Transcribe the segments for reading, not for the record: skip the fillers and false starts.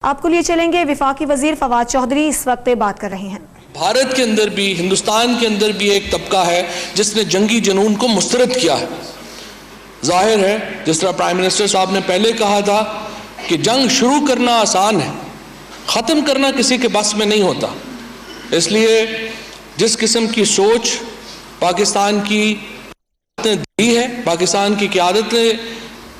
آپ کو لیے چلیں گے وفاقی وزیر فواد چودھری اس وقت بات کر رہے ہیں۔ بھارت کے اندر بھی ہندوستان کے اندر بھی ایک طبقہ ہے جس نے جنگی جنون کو مسترد کیا ہے۔ ظاہر ہے جس طرح پرائم منسٹر صاحب نے پہلے کہا تھا کہ جنگ شروع کرنا آسان ہے، ختم کرنا کسی کے بس میں نہیں ہوتا۔ اس لیے جس قسم کی سوچ پاکستان کی نے دی ہے، پاکستان کی قیادت نے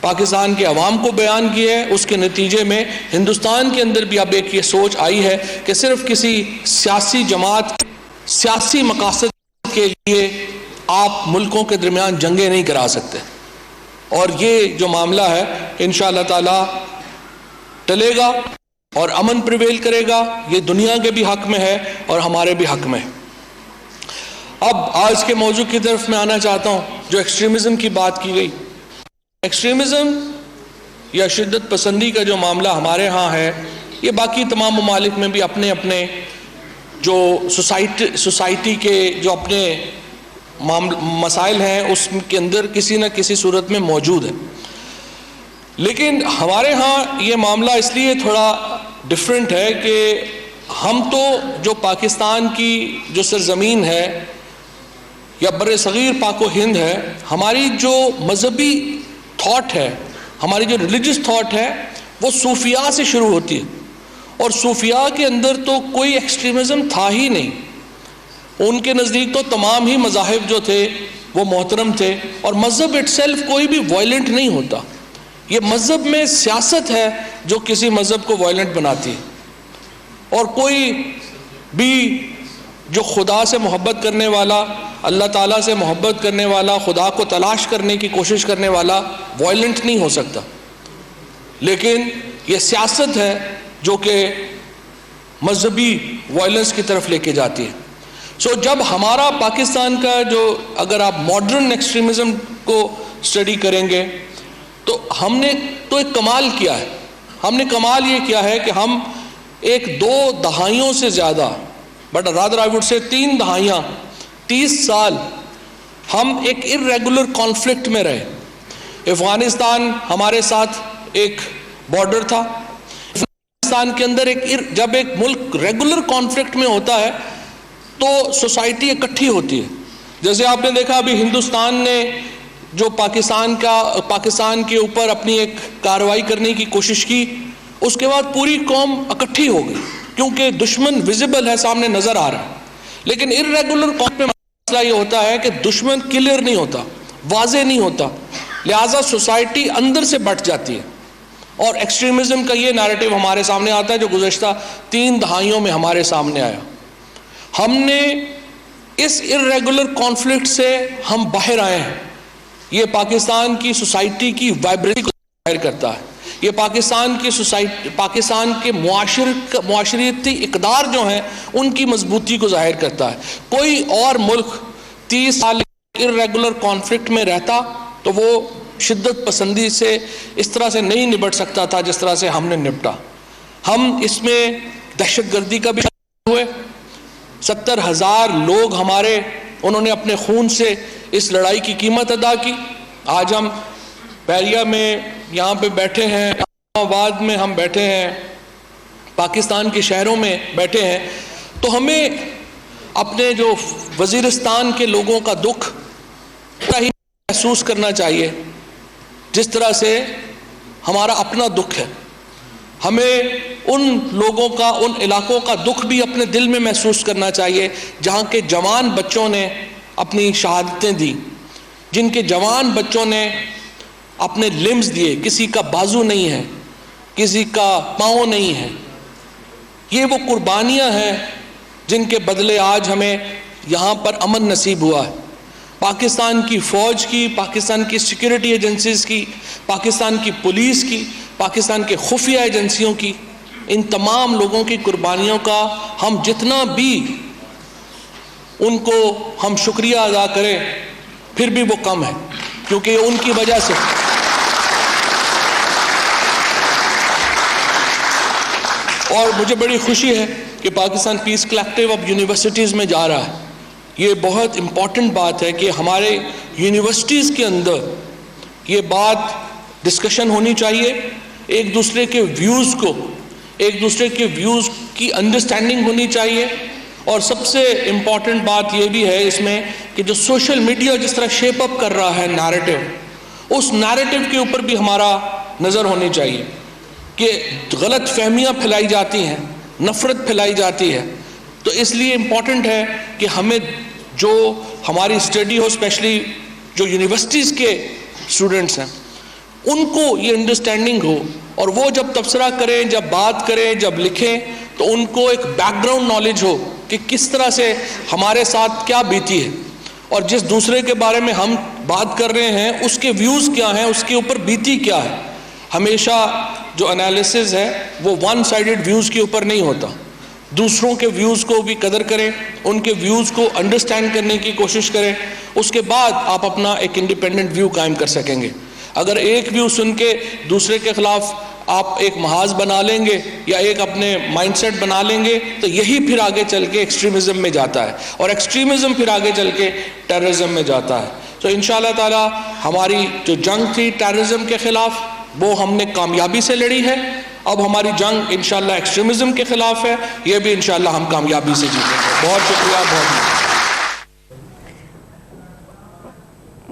پاکستان کے عوام کو بیان کیا ہے، اس کے نتیجے میں ہندوستان کے اندر بھی اب ایک یہ سوچ آئی ہے کہ صرف کسی سیاسی جماعت سیاسی مقاصد کے لیے آپ ملکوں کے درمیان جنگیں نہیں کرا سکتے، اور یہ جو معاملہ ہے انشاءاللہ تعالی ٹلے گا اور امن پریویل کرے گا۔ یہ دنیا کے بھی حق میں ہے اور ہمارے بھی حق میں ہے۔ اب آج کے موضوع کی طرف میں آنا چاہتا ہوں جو ایکسٹریمزم کی بات کی گئی۔ ایکسٹریمزم یا شدت پسندی کا جو معاملہ ہمارے ہاں ہے، یہ باقی تمام ممالک میں بھی اپنے اپنے جو سوسائٹی کے جو اپنے مسائل ہیں اس کے اندر کسی نہ کسی صورت میں موجود ہے، لیکن ہمارے ہاں یہ معاملہ اس لیے تھوڑا ڈیفرنٹ ہے کہ ہم تو جو پاکستان کی جو سرزمین ہے یا بر صغیر پاک و ہند ہے، ہماری جو مذہبی تھاٹ ہے، ہماری جو ریلیجس تھاٹ ہے وہ صوفیاء سے شروع ہوتی ہے، اور صوفیاء کے اندر تو کوئی ایکسٹریمزم تھا ہی نہیں۔ ان کے نزدیک تو تمام ہی مذاہب جو تھے وہ محترم تھے، اور مذہب اٹ سیلف کوئی بھی وائلنٹ نہیں ہوتا۔ یہ مذہب میں سیاست ہے جو کسی مذہب کو وائلنٹ بناتی ہے، اور کوئی بھی جو خدا سے محبت کرنے والا، اللہ تعالیٰ سے محبت کرنے والا، خدا کو تلاش کرنے کی کوشش کرنے والا وائلنٹ نہیں ہو سکتا، لیکن یہ سیاست ہے جو کہ مذہبی وائلنس کی طرف لے کے جاتی ہے۔ جب ہمارا پاکستان کا جو اگر آپ ماڈرن ایکسٹریمزم کو اسٹڈی کریں گے تو ہم نے تو ایک کمال کیا ہے۔ ہم نے کمال یہ کیا ہے کہ ہم ایک 2 دہائیوں سے زیادہ، but rather I would say 3 دہائیاں، 30 سال ہم ایک ارریگولر کانفلکٹ میں رہے۔ افغانستان ہمارے ساتھ ایک بارڈر تھا۔ افغانستان کے اندر جب ایک ملک ریگولر کانفلکٹ میں ہوتا ہے تو سوسائٹی اکٹھی ہوتی ہے۔ جیسے آپ نے دیکھا ابھی ہندوستان نے جو پاکستان کے اوپر اپنی ایک کارروائی کرنے کی کوشش کی، اس کے بعد پوری قوم اکٹھی ہو گئی کیونکہ دشمن ویزیبل ہے، سامنے نظر آ رہا ہے۔ لیکن ارریگولر کانفلکٹ میں مسئلہ یہ ہوتا ہے کہ دشمن کلیئر نہیں ہوتا، واضح نہیں ہوتا، لہٰذا سوسائٹی اندر سے بٹ جاتی ہے، اور ایکسٹریمزم کا یہ نیریٹو ہمارے سامنے آتا ہے جو گزشتہ 3 دہائیوں میں ہمارے سامنے آیا۔ ہم نے اس ارریگولر کانفلکٹ سے ہم باہر آئے ہیں۔ یہ پاکستان کی سوسائٹی کی وائبریشن کو ظاہر کرتا ہے، یہ پاکستان کے معاشرتی اقدار جو ہیں ان کی مضبوطی کو ظاہر کرتا ہے۔ کوئی اور ملک 30 سال ارریگولر کانفلکٹ میں رہتا تو وہ شدت پسندی سے اس طرح سے نہیں نبٹ سکتا تھا جس طرح سے ہم نے نپٹا۔ ہم اس میں دہشت گردی کا بھی ہوئے، 70,000 لوگ ہمارے انہوں نے اپنے خون سے اس لڑائی کی قیمت ادا کی۔ آج ہم بیریا میں یہاں پہ بیٹھے ہیں، اسلام آباد میں ہم بیٹھے ہیں، پاکستان کے شہروں میں بیٹھے ہیں، تو ہمیں اپنے جو وزیرستان کے لوگوں کا دکھ ہی محسوس کرنا چاہیے جس طرح سے ہمارا اپنا دکھ ہے۔ ہمیں ان لوگوں کا، ان علاقوں کا دکھ بھی اپنے دل میں محسوس کرنا چاہیے جہاں کے جوان بچوں نے اپنی شہادتیں دی، جن کے جوان بچوں نے اپنے لمز دیے، کسی کا بازو نہیں ہے، کسی کا پاؤں نہیں ہے۔ یہ وہ قربانیاں ہیں جن کے بدلے آج ہمیں یہاں پر امن نصیب ہوا ہے۔ پاکستان کی فوج کی، پاکستان کی سیکورٹی ایجنسیز کی، پاکستان کی پولیس کی، پاکستان کے خفیہ ایجنسیوں کی، ان تمام لوگوں کی قربانیوں کا ہم جتنا بھی ان کو ہم شکریہ ادا کریں پھر بھی وہ کم ہے، کیونکہ ان کی وجہ سے اور مجھے بڑی خوشی ہے کہ پاکستان پیس کلیکٹیو اب یونیورسٹیز میں جا رہا ہے۔ یہ بہت امپورٹنٹ بات ہے کہ ہمارے یونیورسٹیز کے اندر یہ بات ڈسکشن ہونی چاہیے، ایک دوسرے کے ویوز کو ایک دوسرے کے ویوز کی انڈرسٹینڈنگ ہونی چاہیے. اور سب سے امپورٹنٹ بات یہ بھی ہے اس میں کہ جو سوشل میڈیا جس طرح شیپ اپ کر رہا ہے نیریٹو، اس نیریٹو کے اوپر بھی ہمارا نظر ہونی چاہیے کہ غلط فہمیاں پھیلائی جاتی ہیں، نفرت پھیلائی جاتی ہے. تو اس لیے امپورٹنٹ ہے کہ ہمیں جو ہماری اسٹڈی ہو، اسپیشلی جو یونیورسٹیز کے اسٹوڈنٹس ہیں، ان کو یہ انڈرسٹینڈنگ ہو، اور وہ جب تبصرہ کریں، جب بات کریں، جب لکھیں، تو ان کو ایک بیک گراؤنڈ نالج ہو کہ کس طرح سے ہمارے ساتھ کیا بیتی ہے، اور جس دوسرے کے بارے میں ہم بات کر رہے ہیں اس کے ویوز کیا ہیں، اس کے اوپر بیتی کیا ہے. ہمیشہ جو انالیسز ہے وہ ون سائیڈڈ ویوز کے اوپر نہیں ہوتا. دوسروں کے ویوز کو بھی قدر کریں، ان کے ویوز کو انڈرسٹینڈ کرنے کی کوشش کریں، اس کے بعد آپ اپنا ایک انڈیپینڈنٹ ویو قائم کر سکیں گے. اگر ایک ویو سن کے دوسرے کے خلاف آپ ایک محاذ بنا لیں گے یا ایک اپنے مائنڈ سیٹ بنا لیں گے، تو یہی پھر آگے چل کے ایکسٹریمزم میں جاتا ہے، اور ایکسٹریمزم پھر آگے چل کے ٹیررزم میں جاتا ہے. تو انشاءاللہ تعالی ہماری جو جنگ تھی ٹیررزم کے خلاف، وہ ہم نے کامیابی سے لڑی ہے. اب ہماری جنگ انشاءاللہ ایکسٹریمزم کے خلاف ہے، یہ بھی انشاءاللہ ہم کامیابی سے جیتیں گے. بہت شکریہ. بہت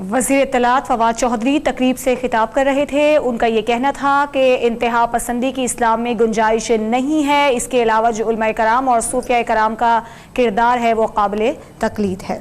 وزیر اطلاعات فواد چوہدری تقریب سے خطاب کر رہے تھے. ان کا یہ کہنا تھا کہ انتہا پسندی کی اسلام میں گنجائش نہیں ہے. اس کے علاوہ جو علماء کرام اور صوفیاء کرام کا کردار ہے وہ قابل تقلید ہے.